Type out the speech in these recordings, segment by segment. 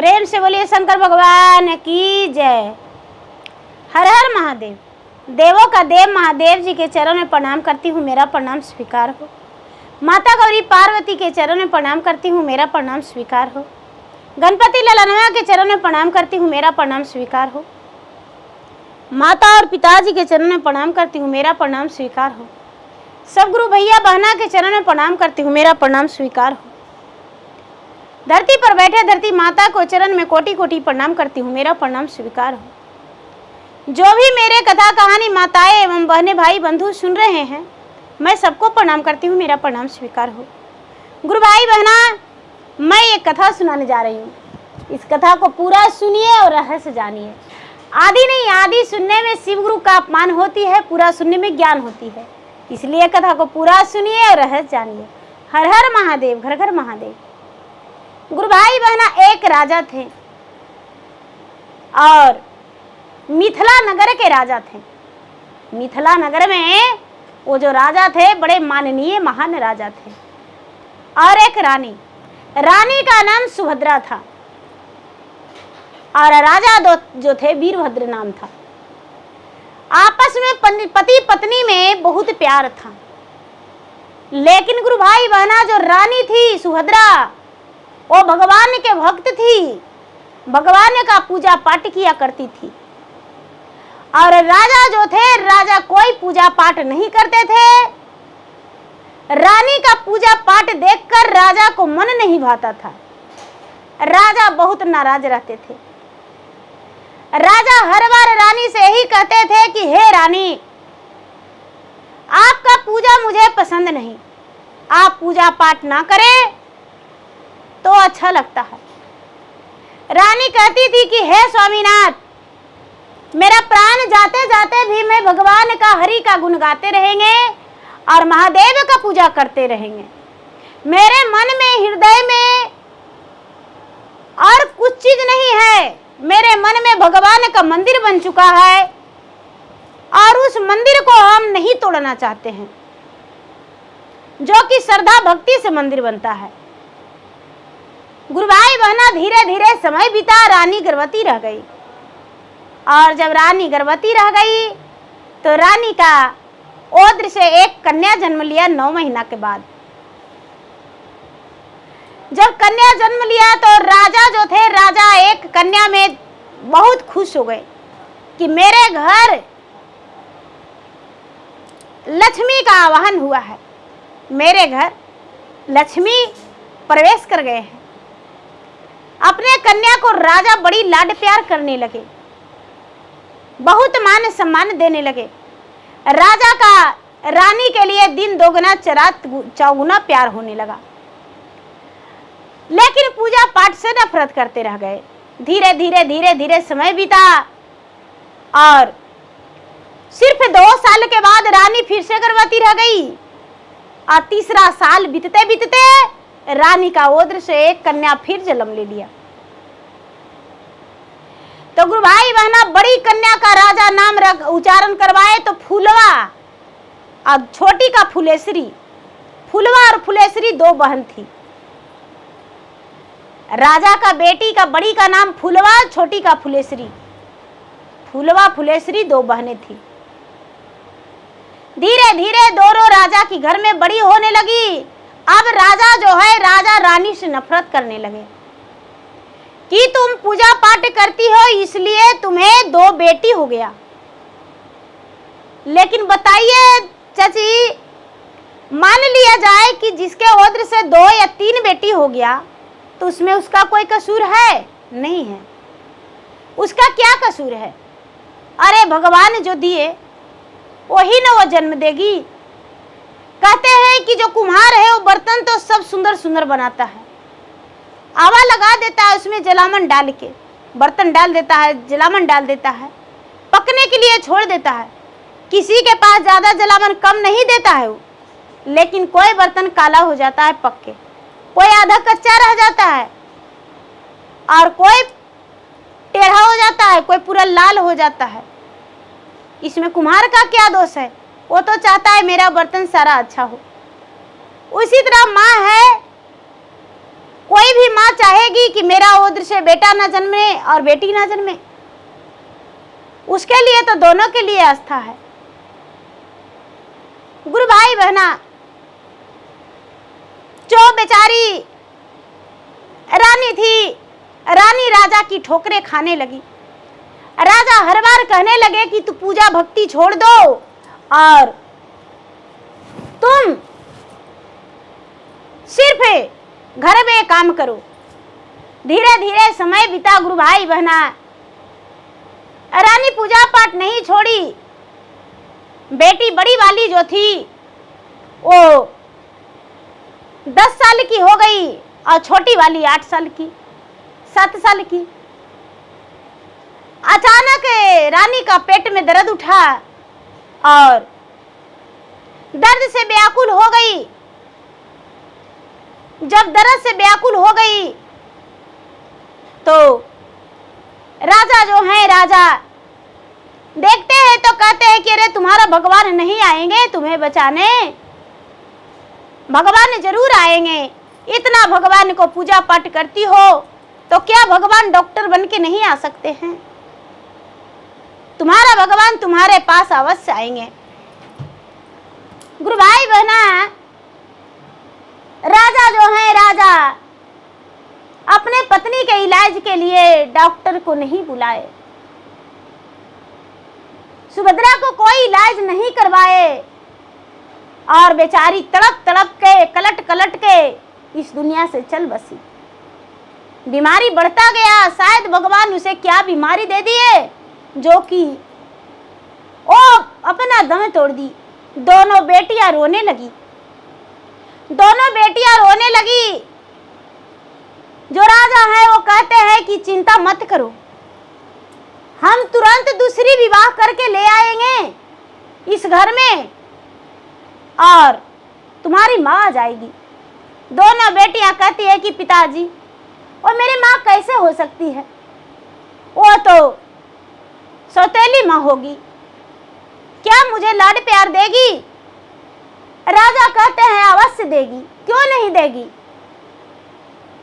प्रेम से बोलिए शंकर भगवान की जय। हर हर महादेव। देवों का देव महादेव जी के चरणों में प्रणाम करती हूँ, मेरा प्रणाम स्वीकार हो। माता गौरी पार्वती के चरणों में प्रणाम करती हूँ, मेरा प्रणाम स्वीकार हो। गणपति ललनवा के चरणों में प्रणाम करती हूँ, मेरा प्रणाम स्वीकार हो। माता और पिताजी के चरणों में प्रणाम करती हूँ, मेरा प्रणाम स्वीकार हो। सब गुरु भैया बहना के चरणों में प्रणाम करती हूँ, मेरा प्रणाम स्वीकार हो। धरती पर बैठे धरती माता को चरण में कोटि कोटि प्रणाम करती हूँ, मेरा प्रणाम स्वीकार हो। जो भी मेरे कथा कहानी माताएं एवं बहने भाई बंधु सुन रहे हैं, मैं सबको प्रणाम करती हूँ, मेरा प्रणाम स्वीकार हो। गुरु भाई बहना, मैं एक कथा सुनाने जा रही हूँ। इस कथा को पूरा सुनिए और रहस्य जानिए। आदि नहीं, आदि सुनने में शिव गुरु का अपमान होती है, पूरा सुनने में ज्ञान होती है। इसलिए कथा को पूरा सुनिए और रहस्य जानिए। हर हर महादेव, घर घर महादेव। गुरु भाई बहना, एक राजा थे और मिथिला नगर के राजा थे। मिथिला नगर में वो जो राजा थे बड़े माननीय महान राजा थे। और एक रानी, रानी का नाम सुभद्रा था और राजा जो थे वीरभद्र नाम था। आपस में पति पत्नी में बहुत प्यार था। लेकिन गुरु भाई बहना, जो रानी थी सुभद्रा, वो भगवान के भक्त थी, भगवान का पूजा पाठ किया करती थी। और राजा जो थे, राजा कोई पूजा पाठ नहीं करते थे। रानी का पूजा पाठ देखकर राजा को मन नहीं भाता था। राजा बहुत नाराज रहते थे। राजा हर बार रानी से ही कहते थे कि हे रानी, आपका पूजा मुझे पसंद नहीं, आप पूजा पाठ ना करें तो अच्छा लगता है। रानी कहती थी कि हे स्वामीनाथ, मेरा प्राण जाते जाते भी मैं भगवान का हरि का गुण गाते रहेंगे और महादेव का पूजा करते रहेंगे। मेरे मन में, हृदय में और कुछ चीज नहीं है। मेरे मन में भगवान का मंदिर बन चुका है और उस मंदिर को हम नहीं तोड़ना चाहते हैं, जो कि श्रद्धा भक्ति से मंदिर बनता है। गुरु भाई बहना, धीरे धीरे समय बीता, रानी गर्भवती रह गई। और जब रानी गर्भवती रह गई तो रानी का ओद्र से एक कन्या जन्म लिया 9 महीना के बाद। जब कन्या जन्म लिया तो राजा जो थे, राजा एक कन्या में बहुत खुश हो गए कि मेरे घर लक्ष्मी का आवाहन हुआ है, मेरे घर लक्ष्मी प्रवेश कर गए हैं। अपने कन्या को राजा बड़ी लाड प्यार करने लगे, बहुत मान सम्मान देने लगे। राजा का रानी के लिए दिन दोगुना रात चौगुना प्यार होने लगा। लेकिन पूजा पाठ से नफरत करते रह गए। धीरे धीरे धीरे धीरे समय बीता और सिर्फ 2 साल के बाद रानी फिर से गर्भवती रह गई। और तीसरा साल बीतते बीतते रानी का ओद्र से एक कन्या फिर जन्म ले लिया। तो गुरु भाई बहना, बड़ी कन्या का राजा नाम उच्चारण करवाए तो फूलवा और छोटी का फुलेश्वरी। फूलवा और फुलेश्वरी 2 बहन थी। राजा का बेटी का बड़ी का नाम फूलवा, छोटी का फुलेश्वरी। फूलवा फुलेश्वरी 2 बहनें थी। धीरे धीरे दोनों राजा की घर में बड़ी होने लगी। अब राजा जो है, राजा रानी से नफरत करने लगे कि तुम पूजा पाठ करती हो इसलिए तुम्हें 2 बेटी हो गया। लेकिन बताइए चाची, मान लिया जाए कि जिसके ओद्र से 2 या 3 बेटी हो गया तो उसमें उसका कोई कसूर है? नहीं है। उसका क्या कसूर है? अरे भगवान जो दिए वही ना वो जन्म देगी। कहते हैं कि जो कुम्हार है वो बर्तन तो सब सुंदर सुंदर बनाता है, आवा लगा देता है, उसमें जलावन डाल के बर्तन डाल देता है, जलावन डाल देता है, पकने के लिए छोड़ देता है। किसी के पास ज्यादा जलावन कम नहीं देता है वो, लेकिन कोई बर्तन काला हो जाता है पक के, कोई आधा कच्चा रह जाता है और कोई टेढ़ा हो जाता है, कोई पूरा लाल हो जाता है। इसमें कुम्हार का क्या दोष है? वो तो चाहता है मेरा बर्तन सारा अच्छा हो। उसी तरह माँ है, कोई कोई भी माँ चाहेगी कि मेरा ओद्र से बेटा ना जन्मे और बेटी ना जन्मे? उसके लिए तो दोनों के लिए आस्था है। गुरु भाई बहना, जो बेचारी रानी थी, रानी राजा की ठोकरें खाने लगी। राजा हर बार कहने लगे कि तू पूजा भक्ति छोड़ दो और तुम सिर्फ घर में काम करो। धीरे धीरे समय बीता गुरु भाई बहना, रानी पूजा पाठ नहीं छोड़ी। बेटी बड़ी वाली जो थी वो 10 साल की हो गई और छोटी वाली 8 साल की, 7 साल की। अचानक रानी का पेट में दर्द उठा और दर्द से व्याकुल हो गई। जब दर्द से व्याकुल हो गई तो राजा जो है, राजा देखते हैं तो कहते हैं कि अरे तुम्हारा भगवान नहीं आएंगे तुम्हें बचाने? भगवान जरूर आएंगे। इतना भगवान को पूजा पाठ करती हो तो क्या भगवान डॉक्टर बन के नहीं आ सकते हैं? तुम्हारा भगवान तुम्हारे पास अवश्य आएंगे। गुरु भाई बहना, राजा जो है, राजा अपने पत्नी के इलाज के लिए डॉक्टर को नहीं बुलाए, सुभद्रा को कोई इलाज नहीं करवाए और बेचारी तड़प तड़प के, कलट कलट के इस दुनिया से चल बसी। बीमारी बढ़ता गया। शायद भगवान उसे क्या बीमारी दे दिए जो कि वो अपना दम तोड़ दी। दोनों बेटियां रोने लगी। दोनों बेटियां रोने लगी। जो राजा है वो कहते हैं कि चिंता मत करो, हम तुरंत दूसरी विवाह करके ले आएंगे इस घर में और तुम्हारी माँ आ जाएगी। दोनों बेटियां कहती है कि पिताजी, और मेरी माँ कैसे हो सकती है? वो तो सौतेली माँ होगी, क्या मुझे लाड प्यार देगी? राजा कहते हैं अवश्य देगी, क्यों नहीं देगी।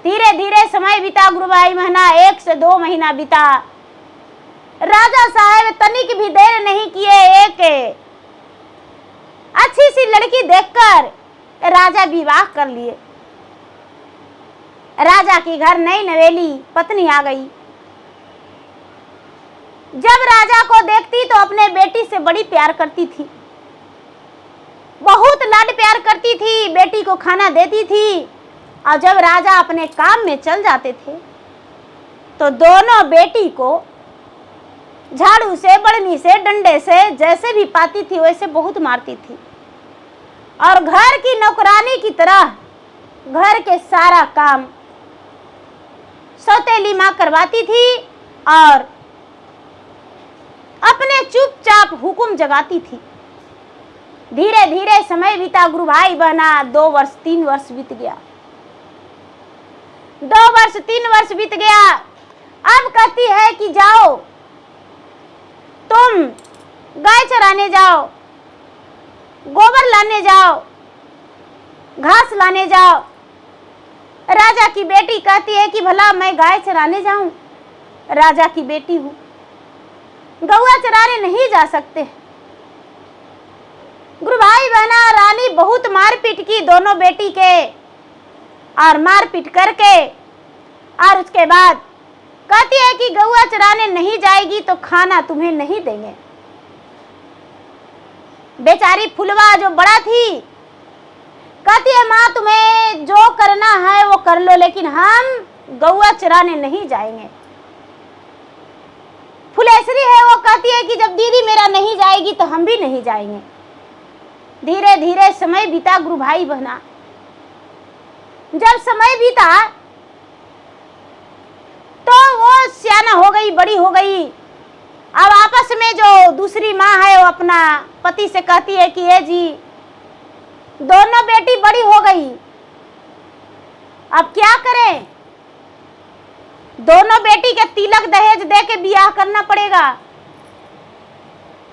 धीरे धीरे समय बीता गुरु भाई महीना, 1 से 2 महीना बीता। राजा साहब तनिक भी देर नहीं किए, एक अच्छी सी लड़की देखकर राजा विवाह कर लिए। राजा की घर नई नवेली पत्नी आ गई। जब राजा को देखती तो अपने बेटी से बड़ी प्यार करती थी, बहुत लाड प्यार करती थी, बेटी को खाना देती थी। और जब राजा अपने काम में चल जाते थे तो दोनों बेटी को झाड़ू से, बढ़नी से, डंडे से जैसे भी पाती थी वैसे बहुत मारती थी और घर की नौकरानी की तरह घर के सारा काम सौतेली माँ करवाती थी और अपने चुपचाप हुक्म जगाती थी। धीरे धीरे समय बीता गुरु भाई बहना, 2 वर्ष 3 वर्ष बीत गया। 2 वर्ष 3 वर्ष बीत गया। अब कहती है कि जाओ तुम गाय चराने जाओ, गोबर लाने जाओ, घास लाने जाओ। राजा की बेटी कहती है कि भला मैं गाय चराने जाऊं? राजा की बेटी हूं, गौआ चराने नहीं जा सकते। गुरु भाई बहना, रानी बहुत मारपीट की दोनों बेटी के और मारपीट करके और उसके बाद कहती है कि गौआ चराने नहीं जाएगी तो खाना तुम्हें नहीं देंगे। बेचारी फुलवा जो बड़ा थी कहती है माँ तुम्हें जो करना है वो कर लो, लेकिन हम गौआ चराने नहीं जाएंगे। फुलेसरी है वो कहती है कि जब दीदी मेरा नहीं जाएगी तो हम भी नहीं जाएंगे। धीरे धीरे समय बीता गुरु भाई बहना। जब समय बीता तो वो सियाना हो गई, बड़ी हो गई। अब आपस में जो दूसरी माँ है वो अपना पति से कहती है कि ये जी दोनों बेटी बड़ी हो गई, अब क्या करें? दोनों बेटी के तिलक दहेज दे के बियाह करना पड़ेगा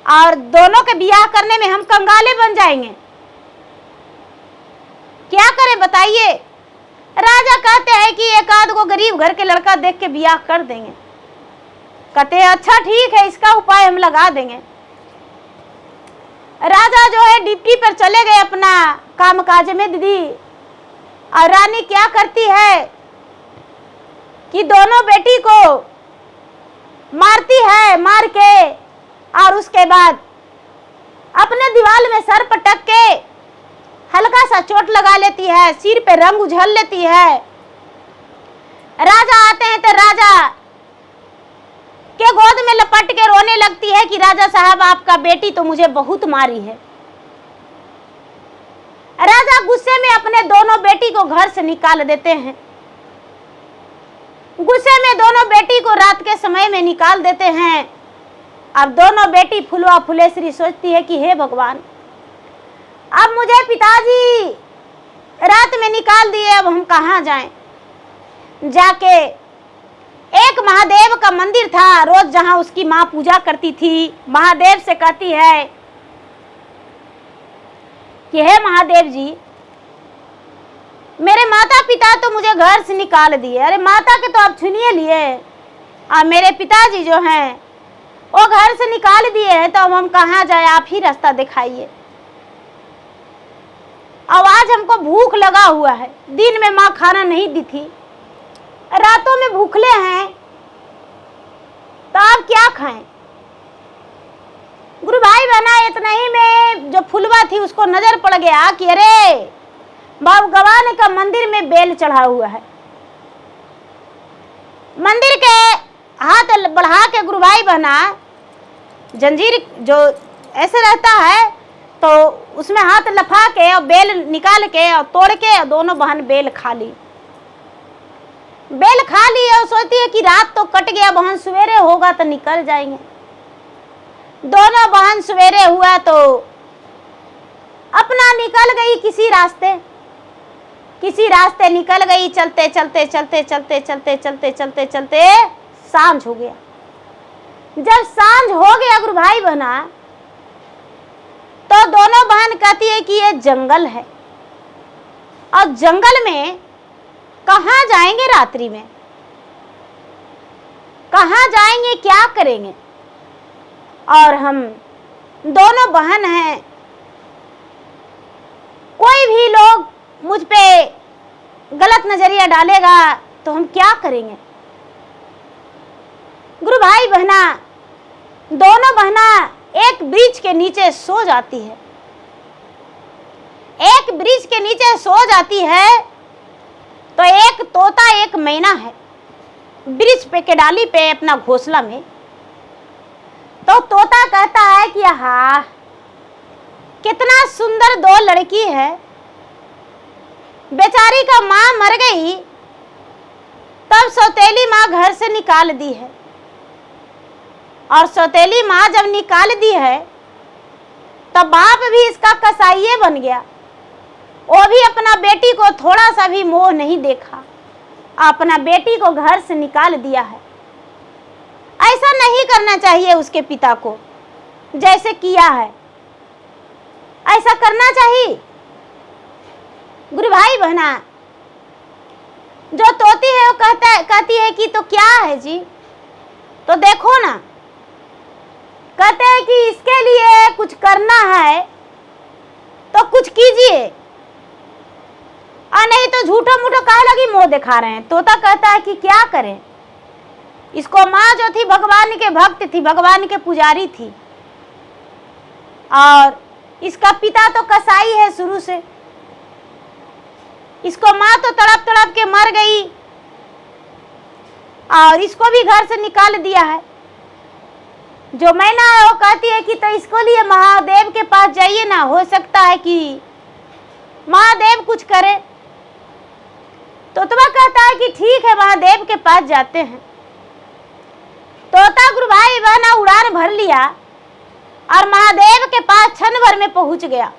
और दोनों के बियाह करने में हम कंगाले बन जाएंगे। क्या करें बताइए? राजा कहते हैं कि एक आध को गरीब घर के लड़का देख के ब्याह कर देंगे। कहते हैं अच्छा ठीक है, इसका उपाय हम लगा देंगे। राजा जो है ड्यूटी पर चले गए अपना कामकाज में दीदी, और रानी क्या करती है कि दोनों बेटी को मारती है, मार के और उसके बाद अपने दीवार में सर पटक के हल्का सा चोट लगा लेती है, सिर पे रंग उझल लेती है। राजा आते हैं तो राजा के गोद में लपट के रोने लगती है कि राजा साहब आपका बेटी तो मुझे बहुत मारी है। राजा गुस्से में अपने दोनों बेटी को घर से निकाल देते हैं। गुस्से में दोनों बेटी को रात के समय में निकाल देते हैं। अब दोनों बेटी फुलवा फुलेश्वरी सोचती है कि हे भगवान, अब मुझे पिताजी रात में निकाल दिए, अब हम कहाँ जाएं। जाके एक महादेव का मंदिर था, रोज जहां उसकी माँ पूजा करती थी, महादेव से कहती है कि हे महादेव जी, मेरे माता पिता तो मुझे घर से निकाल दिए, अरे माता के तो आप छुनिए लिए, और मेरे पिताजी जो हैं वो घर से निकाल दिए हैं, तो अब हम कहाँ जाए, आप ही रास्ता दिखाइए। अब आज हमको भूख लगा हुआ है, दिन में माँ खाना नहीं दी थी, रातों में भूखले हैं, तो आप क्या खाएं। गुरु भाई बहना इतना ही में जो फुलवा थी उसको नजर पड़ गया कि अरे भगवान का मंदिर में बेल चढ़ा हुआ है। मंदिर के हाथ बढ़ा के गुरु भाई बहना, जंजीर जो ऐसे रहता है तो उसमें हाथ लफा के और बेल निकाल के और तोड़ के और दोनों बहन बेल खा ली। बेल खा ली और सोचती है कि रात तो कट गया, बहन सवेरे होगा तो निकल जाएंगे। दोनों बहन सवेरे हुआ तो अपना निकल गई किसी रास्ते निकल गई। चलते चलते चलते चलते चलते चलते चलते चलते सांझ हो गया। जब सांझ हो गया गुरु भाई बहना, तो दोनों बहन कहती है कि ये जंगल है, और जंगल में कहाँ जाएंगे रात्रि में, कहाँ जाएंगे, क्या करेंगे। और हम दोनों बहन हैं, कोई भी लोग मुझ पे गलत नजरिया डालेगा तो हम क्या करेंगे। गुरु भाई बहना, दोनों बहना एक वृक्ष के नीचे सो जाती है। एक वृक्ष के नीचे सो जाती है तो एक तोता एक मैना है वृक्ष पे के डाली पे अपना घोंसला में। तो तोता कहता है कि हाँ, कितना सुंदर दो लड़की है, बेचारी का माँ मर गई तब सौतेली माँ घर से निकाल दी है, और सौतेली माँ जब निकाल दी है तब बाप भी इसका कसाईये बन गया। वो भी अपना बेटी को थोड़ा सा भी मोह नहीं देखा, अपना बेटी को घर से निकाल दिया है। ऐसा नहीं करना चाहिए उसके पिता को, जैसे किया है ऐसा करना चाहिए। गुरु भाई बहना, जो तोती है वो कहती है कि तो क्या है जी, तो देखो ना, कहते हैं कि इसके लिए कुछ करना है तो कुछ कीजिए, और नहीं तो झूठो मूठो काहे लगी मोह दिखा रहे हैं। तोता कहता है कि क्या करें, इसको माँ जो थी भगवान के भक्त थी, भगवान के पुजारी थी, और इसका पिता तो कसाई है शुरू से। इसको माँ तो तड़प तड़प के मर गई और इसको भी घर से निकाल दिया है। जो मैना है वो कहती है कि तो इसको लिए महादेव के पास जाइए ना, हो सकता है कि महादेव कुछ करे। तोतवा कहता है कि ठीक है, महादेव के पास जाते हैं। तोता गुरु भाई बहना उड़ान भर लिया और महादेव के पास क्षण भर में पहुंच गया।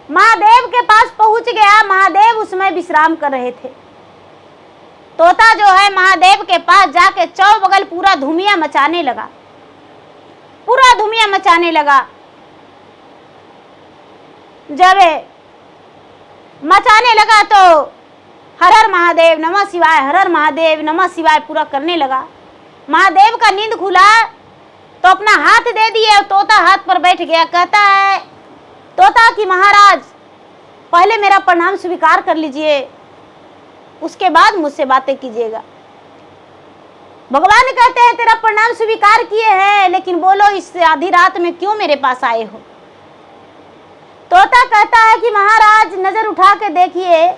महादेव के पास पहुंच गया। महादेव उसमें विश्राम कर रहे थे। तोता जो है महादेव के पास जाके चौबगल पूरा धुमिया मचाने लगा, पूरा धुमिया मचाने लगा। जब मचाने लगा तो हर हर महादेव नमः शिवाय, हर हर महादेव नमः शिवाय पूरा करने लगा। महादेव का नींद खुला तो अपना हाथ दे दिए, तोता हाथ पर बैठ गया। कहता है तोता कि महाराज पहले मेरा प्रणाम स्वीकार कर लीजिए, उसके बाद मुझसे बातें कीजिएगा। भगवान कहते हैं तेरा प्रणाम स्वीकार किए हैं, लेकिन बोलो इस आधी रात में क्यों मेरे पास आए हो। तोता कहता है कि महाराज नजर उठा के देखिए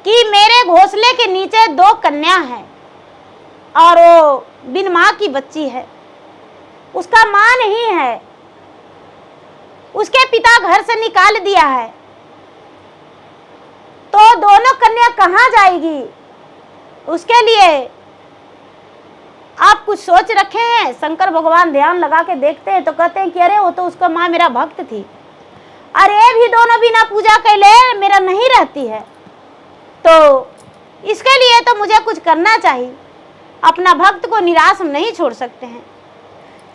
कि मेरे घोंसले के नीचे 2 कन्या हैं और वो बिन माँ की बच्ची है, उसका माँ नहीं है, उसके पिता घर से निकाल दिया है, तो दोनों कन्या कहाँ जाएगी। उसके लिए आप कुछ सोच रखे हैं। शंकर भगवान ध्यान लगा के देखते हैं तो कहते हैं कि अरे वो तो उसका माँ मेरा भक्त थी, अरे भी दोनों बिना पूजा कैले मेरा नहीं रहती है, तो इसके लिए तो मुझे कुछ करना चाहिए, अपना भक्त को निराश हम नहीं छोड़ सकते हैं।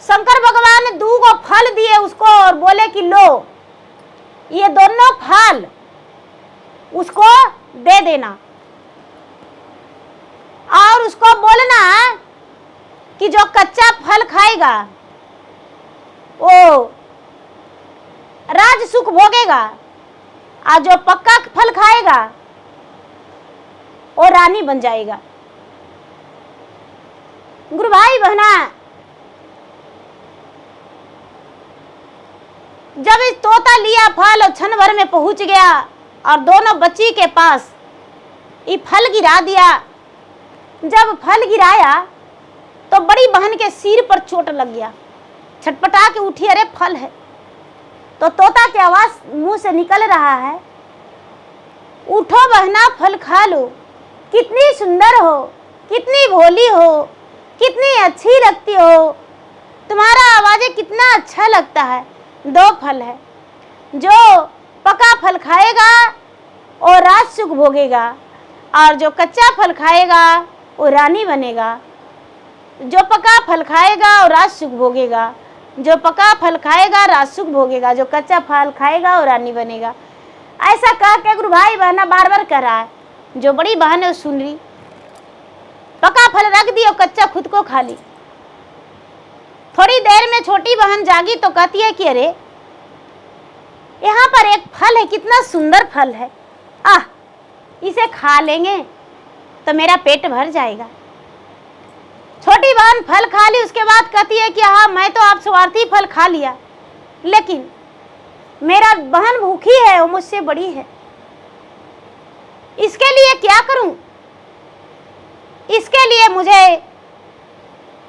शंकर भगवान ने 2 फल दिए उसको और बोले कि लो ये दोनों फल उसको दे देना और उसको बोलना कि जो कच्चा फल खाएगा वो राज सुख भोगेगा और जो पक्का फल खाएगा वो रानी बन जाएगा। गुरु भाई बहना, जब इस तोता लिया फल और क्षण भर में पहुंच गया और दोनों बच्ची के पास ये फल गिरा दिया। जब फल गिराया तो बड़ी बहन के सिर पर चोट लग गया, छटपटा के उठी, अरे फल है। तो तोता की आवाज मुंह से निकल रहा है, उठो बहना फल खा लो, कितनी सुंदर हो, कितनी भोली हो, कितनी अच्छी लगती हो, तुम्हारा आवाज़ कितना अच्छा लगता है। 2 फल है, जो पका फल खाएगा और राज सुख भोगेगा और जो कच्चा फल खाएगा वो रानी बनेगा। जो पका फल खाएगा और राज सुख भोगेगा, जो पका फल खाएगा राज सुख भोगेगा, जो कच्चा फल खाएगा और रानी बनेगा। ऐसा कह के गुरु भाई बहना बार बार कह रहा है। जो बड़ी बहन है सुन रही, पका फल रख दी और कच्चा खुद को खा ली। थोड़ी देर में छोटी बहन जागी तो कहती है कि अरे यहाँ पर एक फल है, कितना सुंदर फल है, आह इसे खा लेंगे तो मेरा पेट भर जाएगा। छोटी बहन फल खा ली, उसके बाद कहती है कि हाँ मैं तो आप स्वार्थी फल खा लिया, लेकिन मेरा बहन भूखी है, वो मुझसे बड़ी है, इसके लिए क्या करूं। इसके लिए मुझे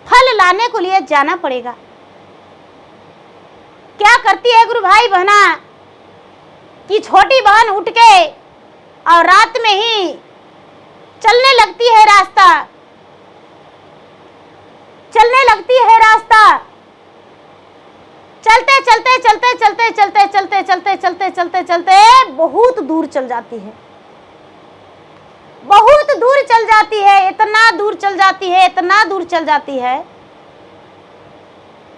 फल लाने को लिए जाना पड़ेगा। क्या करती है गुरु भाई बहना कि छोटी बहन उठ के और रात में ही चलने लगती है रास्ता, चलने लगती है रास्ता। चलते चलते चलते चलते चलते चलते चलते चलते चलते चलते बहुत दूर चल जाती है, बहुत दूर चल जाती है, इतना दूर चल जाती है, इतना दूर चल जाती है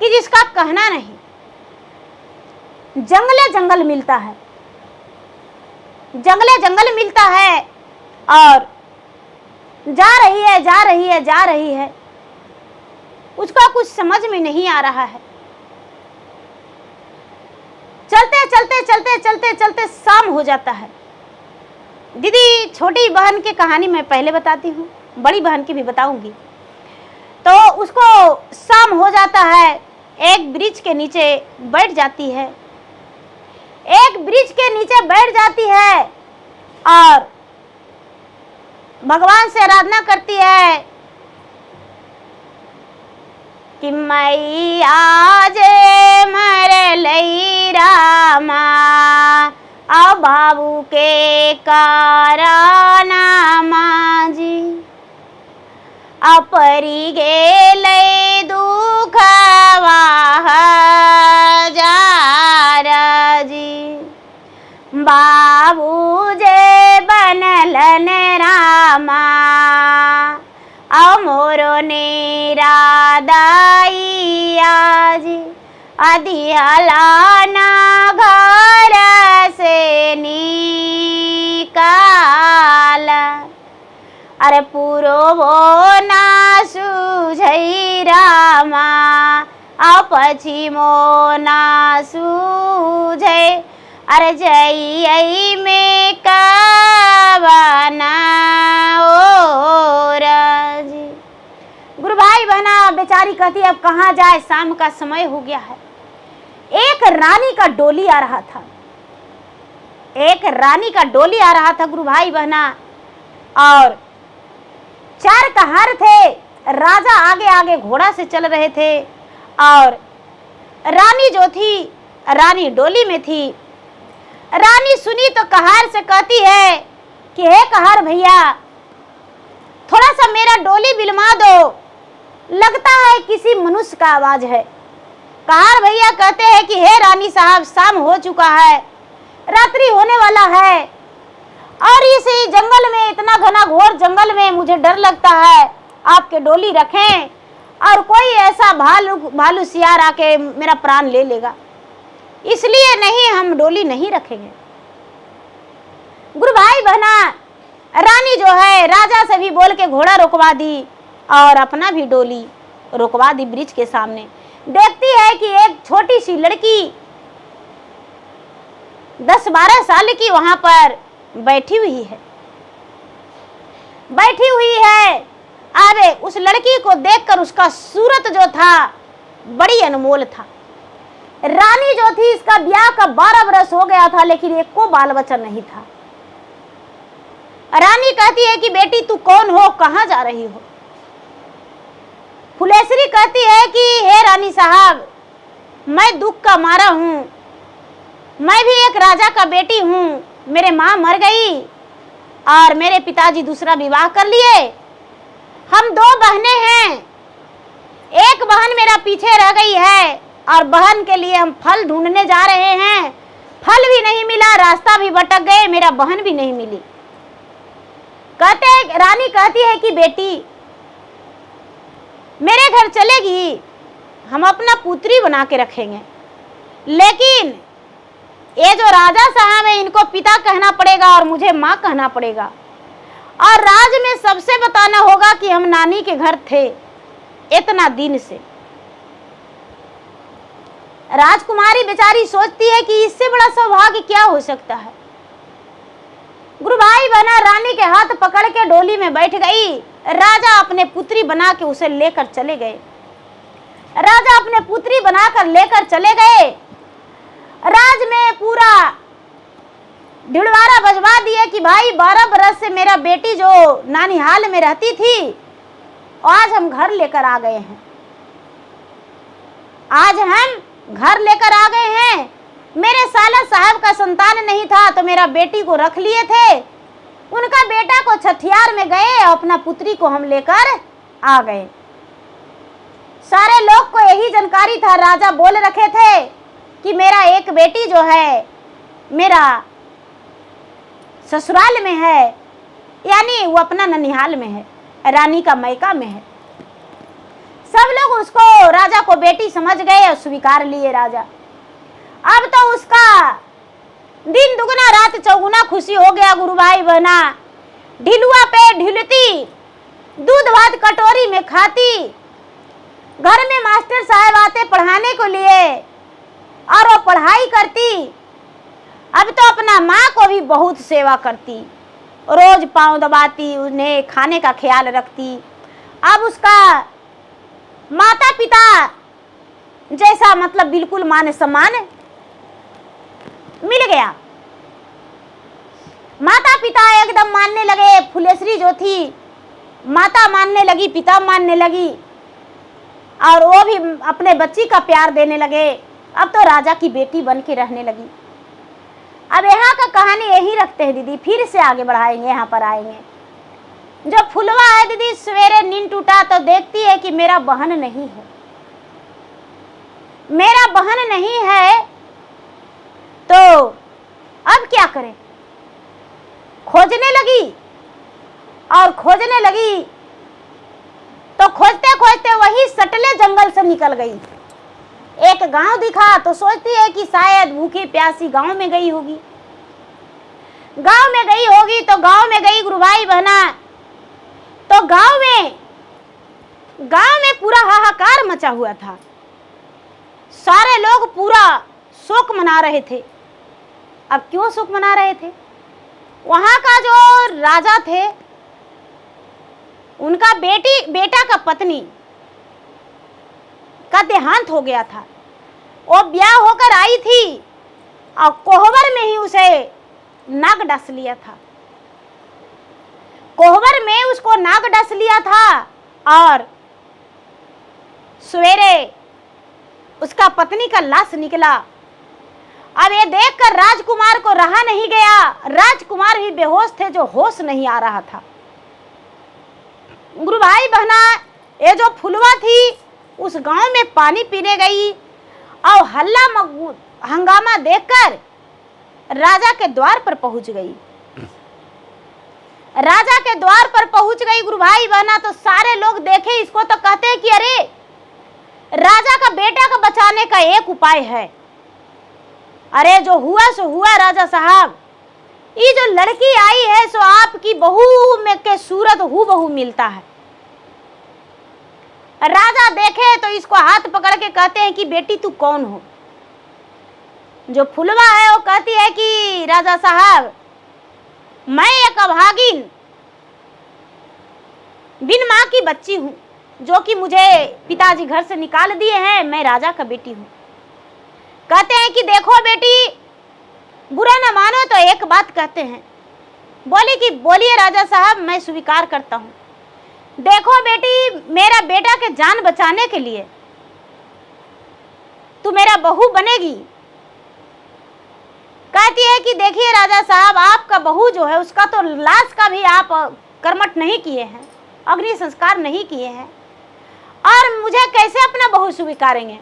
कि जिसका कहना नहीं। जंगले जंगल मिलता है, जंगले जंगल मिलता है और जा रही है जा रही है जा रही है, उसका कुछ समझ में नहीं आ रहा है। चलते चलते चलते चलते चलते शाम हो जाता है। दीदी छोटी बहन की कहानी मैं पहले बताती हूँ, बड़ी बहन की भी बताऊंगी। तो उसको शाम हो जाता है, एक वृक्ष के नीचे बैठ जाती है, एक वृक्ष के नीचे बैठ जाती है और भगवान से आराधना करती है कि मैया जे मर लई रामा आ बाबू के काराना माजी अपरी गेले दुखवा हजार जी बाबू जे बनलन रामा मोरो नेरा दाइया जी अधिहलाना घर से नी अरे पूर्वो ना सूझई रामा आ पश्चिमो ना सूझे अरे जई में कवाना ओ राजी। गुरु भाई बहना बेचारी कहती अब कहाँ जाए, शाम का समय हो गया है। एक रानी का डोली आ रहा था, एक रानी का डोली आ रहा था गुरु भाई बहना, और 4 कहार थे। राजा आगे आगे घोड़ा से चल रहे थे और रानी जो थी, रानी डोली में थी। रानी सुनी तो कहार से कहती है कि हे कहार भैया, थोड़ा सा मेरा डोली बिलमा दो, लगता है किसी मनुष्य का आवाज है। कहार भैया कहते हैं कि हे रानी साहब, शाम हो चुका है, रात्रि होने वाला है और इस जंगल में, इतना घना घोर जंगल में मुझे डर लगता है, आपके डोली रखें और कोई ऐसा भालू सियार आके मेरा प्राण ले लेगा, इसलिए नहीं, हम डोली नहीं रखेंगे। गुरु भाई बहना रानी जो है राजा से भी बोल के घोड़ा रुकवा दी और अपना भी डोली रुकवा दी ब्रिज के सामने। देखती है कि एक छोटी सी लड़की 10-12 साल की वहां पर बैठी हुई है। अरे उस लड़की को देखकर उसका सूरत जो था बड़ी अनमोल था। रानी जो थी, इसका ब्याह का 12 वर्ष हो गया था, लेकिन एक को बाल बच्चा नहीं था। रानी कहती है कि बेटी तू कौन हो, कहां जा रही हो? फुलेश्वरी कहती है कि हे रानी साहब, मैं दुख का मारा हूं, मैं भी एक राजा का बेटी हूं, मेरे माँ मर गई और मेरे पिताजी दूसरा विवाह कर लिए। हम 2 बहनें हैं, एक बहन मेरा पीछे रह गई है और बहन के लिए हम फल ढूंढने जा रहे हैं, फल भी नहीं मिला, रास्ता भी भटक गए, मेरा बहन भी नहीं मिली। रानी कहती है कि बेटी मेरे घर चलेगी, हम अपना पुत्री बना के रखेंगे, लेकिन ये जो राजा साहब है इनको पिता कहना पड़ेगा और मुझे माँ कहना पड़ेगा, और राज में सबसे बताना होगा कि हम नानी के घर थे इतना दिन से। राजकुमारी बेचारी सोचती है कि इससे बड़ा सौभाग्य क्या हो सकता है। गुरु भाई बहना रानी के हाथ पकड़ के डोली में बैठ गई। राजा अपने पुत्री बना के उसे लेकर चले गए। राजा अपने पुत्री बनाकर लेकर चले गए। राज में पूरा ढिड़वारा बजवा दिए कि भाई 12 बरस से मेरा बेटी जो नानिहाल में रहती थी, आज हम घर लेकर आ गए हैं, आज हम घर लेकर आ गए हैं। मेरे साला साहब का संतान नहीं था तो मेरा बेटी को रख लिए थे, उनका बेटा को छठियार में गए, अपना पुत्री को हम लेकर आ गए। सारे लोग को यही जानकारी था, राजा बोल रखे थे कि मेरा एक बेटी जो है मेरा ससुराल में है, यानी वो अपना ननिहाल में है, रानी का मैका में है। सब लोग उसको राजा को बेटी समझ गए और स्वीकार लिए राजा। अब तो उसका दिन दुगना रात चौगुना खुशी हो गया। गुरु भाई बहना ढिलुआ पे ढिलती, दूध भात कटोरी में खाती, घर में मास्टर साहब आते पढ़ाने को लिए और वो पढ़ाई करती। अब तो अपना माँ को भी बहुत सेवा करती, रोज पाँव दबाती, उन्हें खाने का ख्याल रखती। अब उसका माता पिता जैसा मतलब बिल्कुल मान सम्मान मिल गया। माता पिता एकदम मानने लगे। फुलेश्वरी जो थी माता मानने लगी, पिता मानने लगी और वो भी अपने बच्ची का प्यार देने लगे। अब तो राजा की बेटी बन के रहने लगी। अब यहाँ का कहानी यही रखते हैं दीदी, फिर से आगे बढ़ाएंगे, यहाँ पर आएंगे। जो फुलवा है दीदी, सवेरे नींद टूटा तो देखती है कि मेरा बहन नहीं है, मेरा बहन नहीं है, तो अब क्या करें? खोजने लगी और खोजने लगी तो खोजते खोजते वही सटले जंगल से निकल गई। एक गांव दिखा तो सोचती है कि शायद भूखी प्यासी गांव में गई होगी। गांव में गई होगी तो गांव में गई गुरु भाई बहना तो गांव में पूरा हाहाकार मचा हुआ था। सारे लोग पूरा शोक मना रहे थे। अब क्यों शोक मना रहे थे? वहां का जो राजा थे, उनका बेटा का पत्नी का देहांत हो गया था। वो ब्याह होकर आई थी और कोहबर में ही उसे नाग डस लिया था। कोहबर में उसको नाग डस लिया था और सवेरे उसका पत्नी का लाश निकला। अब ये देखकर राजकुमार को रहा नहीं गया। राजकुमार भी बेहोश थे, जो होश नहीं आ रहा था। गुरु भाई बहना, ये जो फुलवा थी उस गांव में पानी पीने गई और हल्ला हंगामा देखकर राजा के द्वार पर पहुंच गई। राजा के द्वार पर पहुंच गई गुरु भाई बहना, तो सारे लोग देखे इसको तो कहते हैं कि अरे राजा का बेटा को बचाने का एक उपाय है। अरे जो हुआ सो हुआ राजा साहब, ये जो लड़की आई है सो आपकी बहू में के सूरत हूबहू मिलता है। राजा देखे तो इसको हाथ पकड़ के कहते हैं कि बेटी तू कौन हो? जो फुलवा है वो कहती है कि राजा साहब, मैं एक अभागिन बिन माँ की बच्ची हूँ, जो कि मुझे पिताजी घर से निकाल दिए हैं। मैं राजा का बेटी हूँ। कहते हैं कि देखो बेटी, बुरा न मानो तो एक बात कहते हैं। बोली कि बोलिए राजा साहब, मैं स्वीकार करता हूँ। देखो बेटी, मेरा बेटा के जान बचाने के लिए तू मेरा बहू बनेगी। कहती है कि देखिए राजा साहब, आपका बहू जो है उसका तो लाश का भी आप कर्मठ नहीं किए हैं, अग्नि संस्कार नहीं किए हैं, और मुझे कैसे अपना बहू स्वीकारेंगे?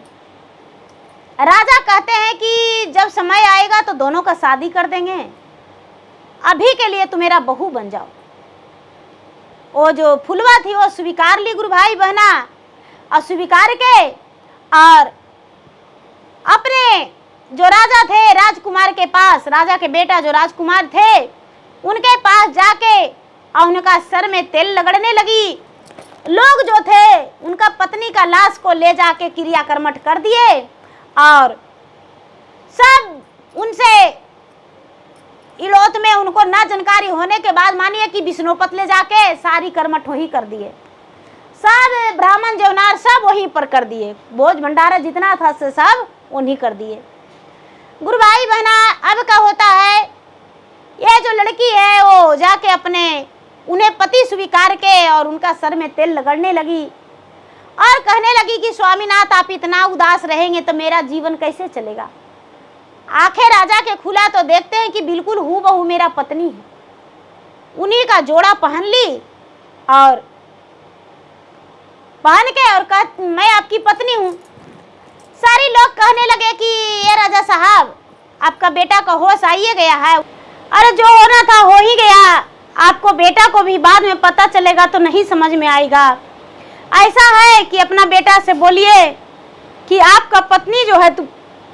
राजा कहते हैं कि जब समय आएगा तो दोनों का शादी कर देंगे, अभी के लिए तुम मेरा बहू बन जाओ। वो जो फुलवा थी वो स्वीकार ली गुरु भाई बहना, और स्वीकार के और अपने जो राजा थे राजकुमार के पास, राजा के बेटा जो राजकुमार थे उनके पास जाके और उनका सर में तेल लगड़ने लगी। लोग जो थे उनका पत्नी का लाश को ले जाके क्रिया कर्मठ कर दिए और सब उनसे इलोत में उनको ना जानकारी होने के बाद मानिए कि विष्णुपत ले जाके सारी कर्मठ वहीं कर दिए। सब ब्राह्मण जवनार सब वहीं पर कर दिए, भोज भंडारा जितना था से सब उन्हीं कर दिए। गुरु भाई बहना, अब क्या होता है, ये जो लड़की है वो जाके अपने उन्हें पति स्वीकार के और उनका सर में तेल लगड़ने लगी और कहने लगी कि स्वामीनाथ, आप इतना उदास रहेंगे तो मेरा जीवन कैसे चलेगा? आंखें राजा के खुला तो देखते हैं कि बिल्कुल हूबहू मेरा पत्नी है। उन्हीं का जोड़ा पहन ली और पहन के और कहा मैं आपकी पत्नी हूँ। सारे लोग कहने लगे कि ये राजा साहब, आपका बेटा का होश आइए गया है। अरे जो होना था हो ही गया, आपको बेटा को भी बाद में पता चलेगा तो नहीं समझ में आएगा। ऐसा है कि अपना बेटा से बोलिए कि आपका पत्नी जो है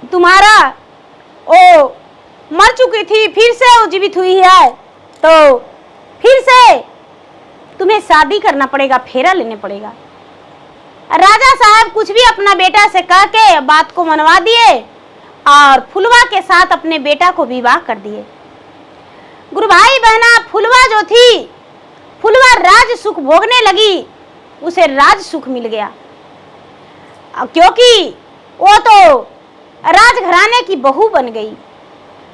तुम्हारा वो मर चुकी थी, फिर से वो जीवित हुई है, तो फिर से तुम्हें शादी करना पड़ेगा, फेरा लेने पड़ेगा। राजा साहब कुछ भी अपना बेटा से कह के बात को मनवा दिए और फुलवा के साथ अपने बेटा को विवाह कर दिए। गुरु भाई बहना, फुलवा जो थी, फुलवा राज सुख भोगने लगी, उसे राज सुख मिल गया क्योंकि वो तो राजघराने की बहू बन गई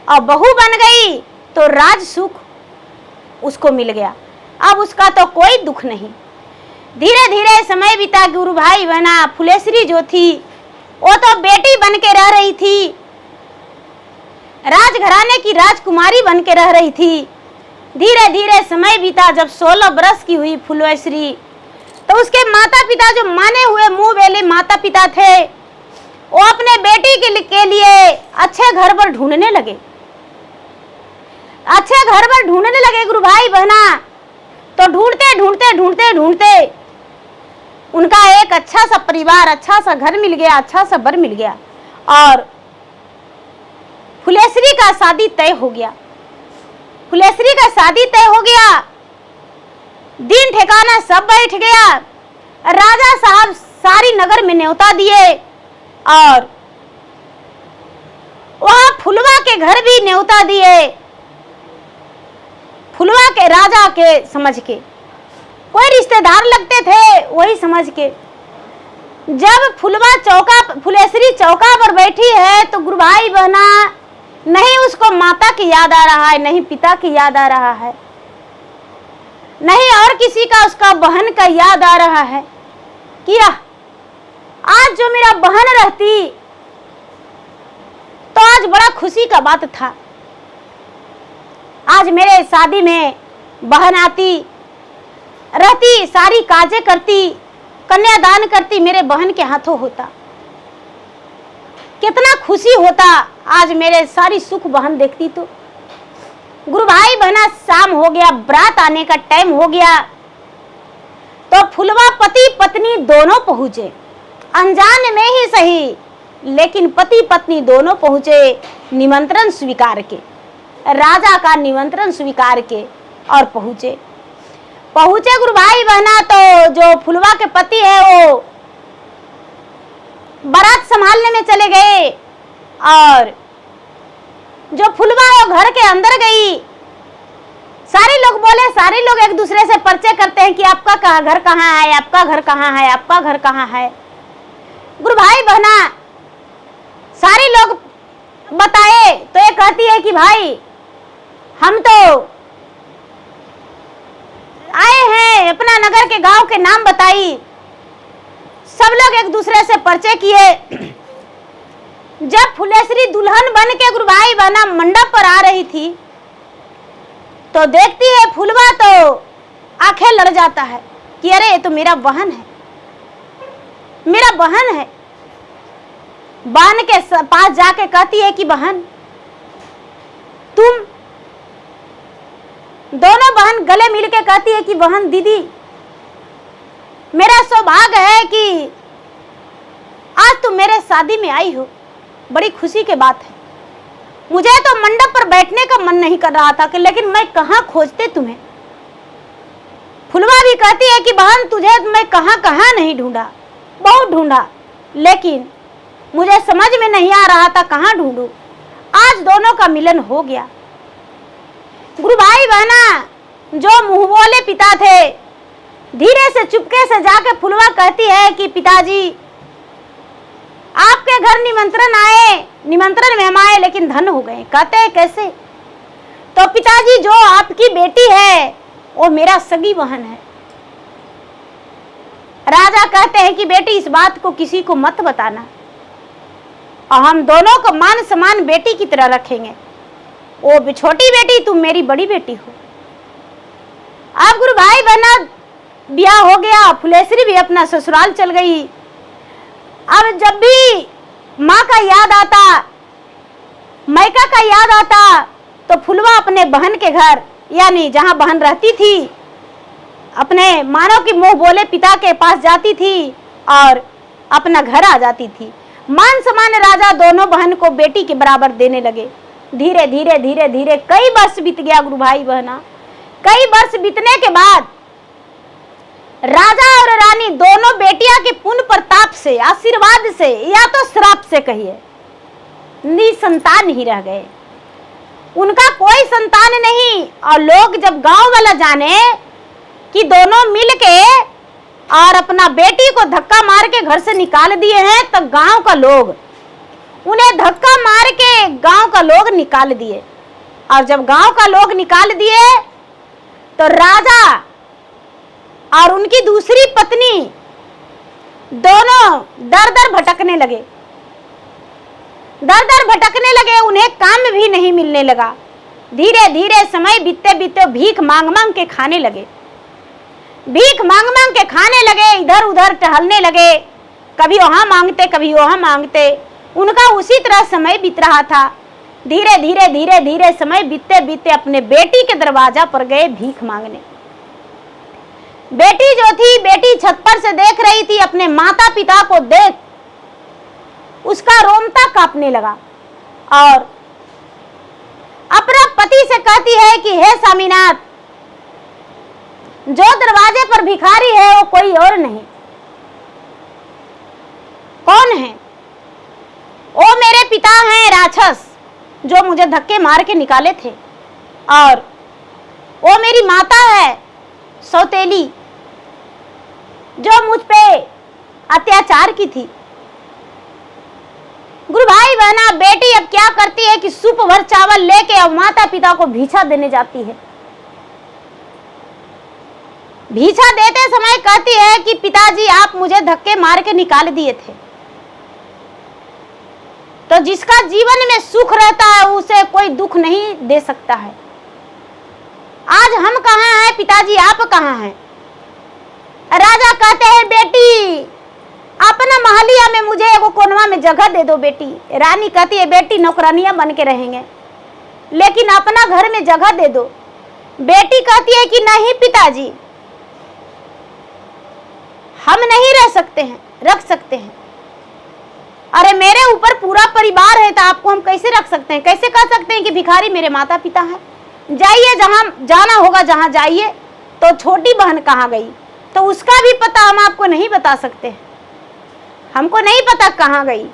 और बहू बन गई तो राज सुख उसको मिल गया। अब उसका तो कोई दुख नहीं। धीरे धीरे समय बीता। गुरु भाई बहना, फुलेश्वरी जो थी वो तो बेटी बन के रह रही थी, राजघराने की राजकुमारी बन के रह रही थी। धीरे धीरे समय बीता। जब 16 बरस की हुई फुलेश्वरी, तो उसके माता पिता जो माने हुए मुंह बेले माता पिता थे, वो अपने बेटी के लिए अच्छे घर पर ढूंढने लगे, अच्छे घर पर ढूंढने लगे गुरु भाई बहना। तो ढूंढते ढूंढते ढूंढते ढूंढते उनका एक अच्छा सा परिवार, अच्छा सा घर मिल गया, अच्छा सा बर मिल गया और फुलेश्वरी का शादी तय हो गया। फुलेश्वरी का शादी तय हो गया। दिन ठिकाना सब बैठ गया। राजा साहब सारी नगर में न्योता दिए और वहां फुलवा के घर भी न्योता दिए, फुलवा के राजा के समझ के, कोई रिश्तेदार लगते थे वही समझ के। जब फुलेश्वरी चौका पर बैठी है तो गुरु भाई बहना नहीं उसको माता की याद आ रहा है, नहीं पिता की याद आ रहा है, नहीं और किसी का उसका बहन का याद आ रहा है कि आज जो मेरा बहन रहती तो आज बड़ा खुशी का बात था। आज मेरे शादी में बहन आती रहती, सारी काजें करती, कन्यादान करती, मेरे बहन के हाथों होता, कितना खुशी होता। आज मेरे सारी सुख बहन देखती तो। गुरु भाई बहना शाम हो गया, बारात आने का टाइम हो गया तो फुलवा पति पत्नी दोनों पहुंचे, अनजान में ही सही लेकिन पति पत्नी दोनों पहुंचे निमंत्रण स्वीकार के, राजा का निमंत्रण स्वीकार के और पहुंचे गुरु भाई बहना। तो जो फुलवा के पति है वो बारात संभालने में चले गए और जो फुलवा है वो घर के अंदर गई। सारे लोग बोले, सारे लोग एक दूसरे से परिचय करते हैं कि आपका घर कहाँ है, आपका घर कहाँ है, आपका घर कहाँ है। गुरु भाई बहना सारे लोग बताए तो ये कहती है कि भाई हम तो आए हैं, अपना नगर के गांव के नाम बताई। सब लोग एक दूसरे से परिचय किए। जब फुलेश्वरी दुल्हन बन के गुरु भाई बहना मंडप पर आ रही थी तो देखती है फुलवा तो आंखें लड़ जाता है कि अरे ये तो मेरा बहन है, मेरा बहन है। बहन के पास जाके कहती है कि बहन तुम, दोनों बहन गले मिल के कहती है कि बहन दीदी मेरा सौभाग्य है कि आज तुम मेरे शादी में आई हो, बड़ी खुशी की बात है। मुझे तो मंडप पर बैठने का मन नहीं कर रहा था कि लेकिन मैं कहाँ खोजते तुम्हें। फुलवा भी कहती है कि बहन तुझे मैं कहाँ कहाँ नहीं ढूंढा, बहुत ढूंढा लेकिन मुझे समझ में नहीं आ रहा था कहाँ ढूंढूं। आज दोनों का मिलन हो गया। गुरु भाई बहना जो मुंह बोले पिता थे धीरे से चुपके से जाके फुलवा कहती है कि पिताजी आपके घर निमंत्रण आए, निमंत्रण में हम आए लेकिन धन हो गए। कहते हैं कैसे? तो पिताजी जो आपकी बेटी है वो मेरा सगी बहन है। राजा कहते हैं कि बेटी इस बात को किसी को मत बताना और हम दोनों को मान सम्मान बेटी की तरह रखेंगे। वो छोटी बेटी, तुम मेरी बड़ी बेटी हो। अब गुरु भाई बहना ब्याह हो गया, फुलेश्वरी भी अपना ससुराल चल गई। अब जब भी माँ का याद आता, मायका का याद आता तो फुलवा अपने बहन के घर यानी जहाँ बहन रहती थी अपने मानो कि मुंह बोले पिता के पास जाती थी और अपना घर आ जाती थी। मान सम्मान राजा दोनों बहन को बेटी के बराबर देने लगे। धीरे धीरे धीरे धीरे कई वर्ष बीत गया गुरु भाई बहना। कई वर्ष बीतने के बाद राजा और रानी दोनों बेटियां के पुण्य प्रताप से, आशीर्वाद से या तो श्राप से कहिए, निसंतान ही रह गए। उनका कोई संतान नहीं। और लोग जब गांव वाला जाने कि दोनों मिल के और अपना बेटी को धक्का मार के घर से निकाल दिए हैं तब गांव का लोग उन्हें धक्का मार के गांव का लोग निकाल दिए। और जब गांव का लोग निकाल दिए तो राजा और उनकी दूसरी पत्नी दोनों दर दर भटकने लगे, दर दर भटकने लगे। उन्हें काम भी नहीं मिलने लगा। धीरे धीरे समय बीतते बीतते भीख मांग मांग के खाने लगे, भीख मांग मांग के खाने लगे, इधर उधर टहलने लगे, कभी वहां मांगते कभी वहां मांगते। उनका उसी तरह समय बीत रहा था। धीरे धीरे धीरे धीरे समय बीतते बीतते अपने बेटी के दरवाजा पर गए भीख मांगने। बेटी जो थी, बेटी छत पर से देख रही थी, अपने माता पिता को देख उसका रोमता कांपने लगा और अपना पति से कहती है कि हे स्वामीनाथ, जो दरवाजे पर भिखारी है वो कोई और नहीं, कौन है? वो मेरे पिता हैं राक्षस, जो मुझे धक्के मार के निकाले थे, और वो मेरी माता है सौतेली, जो मुझ पे अत्याचार की थी। गुरु भाई बहना, बेटी अब क्या करती है कि सूप भर चावल लेके अब माता पिता को भिक्षा देने जाती है। भिक्षा देते समय कहती है कि पिताजी आप मुझे धक्के मार के निकाल दिए थे। तो जिसका जीवन में सुख रहता है उसे कोई दुख नहीं दे सकता है। आज हम कहाँ हैं पिताजी, आप कहाँ हैं? राजा कहते हैं बेटी अपना महलिया में मुझे एगो कोनवा में जगह दे दो बेटी। रानी कहती है बेटी नौकरानियां बन के रहेंगे, लेकिन अपना घर में जगह दे दो। बेटी कहती है कि नहीं पिताजी, हम नहीं रह सकते हैं, रख सकते हैं। अरे मेरे ऊपर पूरा परिवार है तो आपको हम कैसे रख सकते हैं? कैसे कह सकते हैं कि भिखारी मेरे माता पिता हैं? जाइए जहां जाना होगा, जहां जाइए। तो छोटी बहन कहाँ गई तो उसका भी पता हम आपको नहीं बता सकते, हमको नहीं पता कहाँ गई।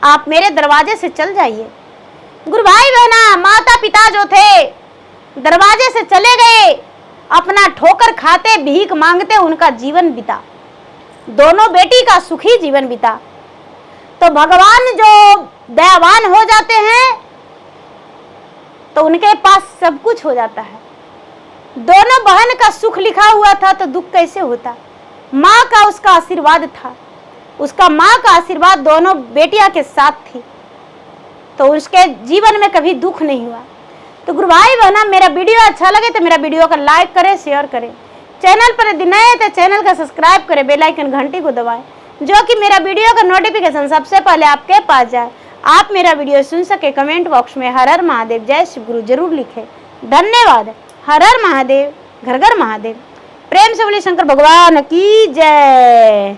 आप मेरे दरवाजे से चल जाइए। गुरु भाई बहना, माता पिता जो थे दरवाजे से चले गए, अपना ठोकर खाते भीख मांगते उनका जीवन बीता। दोनों बेटी का सुखी जीवन बीता। तो भगवान जो दयावान हो जाते हैं तो उनके पास सब कुछ हो जाता है। दोनों बहन का सुख लिखा हुआ था तो दुख कैसे होता? माँ का उसका आशीर्वाद था, उसका माँ का आशीर्वाद दोनों बेटियां के साथ थी, तो उसके जीवन में कभी दुख नहीं हुआ। तो गुरु भाई बहना, मेरा वीडियो अच्छा लगे तो मेरा वीडियो को लाइक करें, शेयर करें। चैनल पर यदि नए तो चैनल का सब्सक्राइब करें, बेल आइकन घंटी को दबाएं, जो कि मेरा वीडियो का नोटिफिकेशन सबसे पहले आपके पास जाए। आप मेरा वीडियो सुन सके, कमेंट बॉक्स में हर हर महादेव जय शिव गुरु जरूर लिखें। धन्यवाद। हर हर महादेव, घर घर महादेव। प्रेम से बोलिए शंकर भगवान की जय।